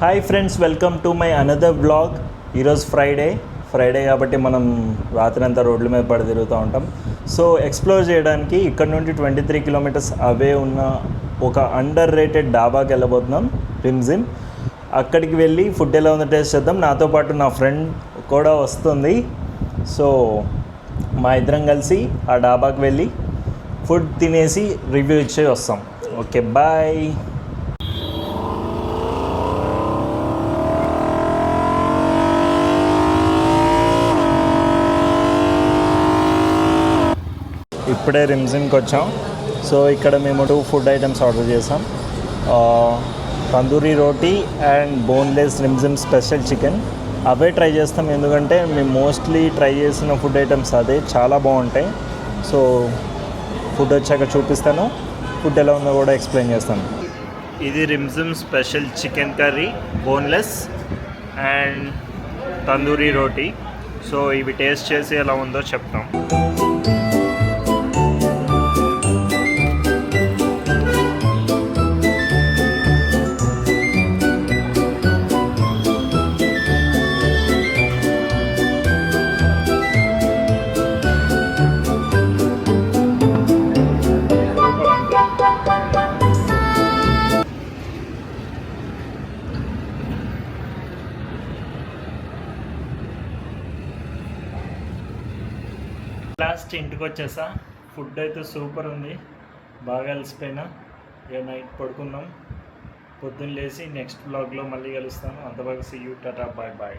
Hi friends, welcome to my another blog. ఈరోజు Friday కాబట్టి మనం రాత్రంతా రోడ్ల మీద పడి తిరుగుతూ ఉంటాం. సో ఎక్స్ప్లోర్ చేయడానికి ఇక్కడ నుండి 23 కిలోమీటర్స్ అవే ఉన్న ఒక అండర్ రేటెడ్ డాబాకి వెళ్ళబోతున్నాం, రిమ్జిమ్. అక్కడికి వెళ్ళి ఫుడ్ ఎలా ఉందో టేస్ట్ చేద్దాం. నాతో పాటు నా ఫ్రెండ్ కూడా వస్తుంది. సో మా ఇద్దరం కలిసి ఆ డాబాకి వెళ్ళి ఫుడ్ తినేసి రివ్యూ ఇచ్చే వస్తాం. Okay, bye. ఇప్పుడే రిమ్జిమ్కి వచ్చాం. సో ఇక్కడ మేము 2 ఫుడ్ ఐటమ్స్ ఆర్డర్ చేసాం. Tandoori roti and boneless Rimjhim special chicken. అవే ట్రై చేస్తాం, ఎందుకంటే మేము మోస్ట్లీ ట్రై చేసిన ఫుడ్ ఐటమ్స్ అదే, చాలా బాగుంటాయి. సో ఫుడ్ వచ్చాక చూపిస్తాను, ఫుడ్ ఎలా ఉందో కూడా ఎక్స్ప్లెయిన్ చేస్తాను. ఇది Rimjhim special chicken curry, boneless and tandoori roti. So ఇవి టేస్ట్ చేసి ఎలా ఉందో చెప్తాం. లాస్ట్ ఇంటికి వచ్చేసా. ఫుడ్ అయితే సూపర్ ఉంది, బాగా అలసిపోయినా. ఇక నైట్ పడుకుందాం, పొద్దున్న లేచి నెక్స్ట్ బ్లాగ్లో మళ్ళీ కలుస్తాను. అంతవరకు see you, tata, bye bye.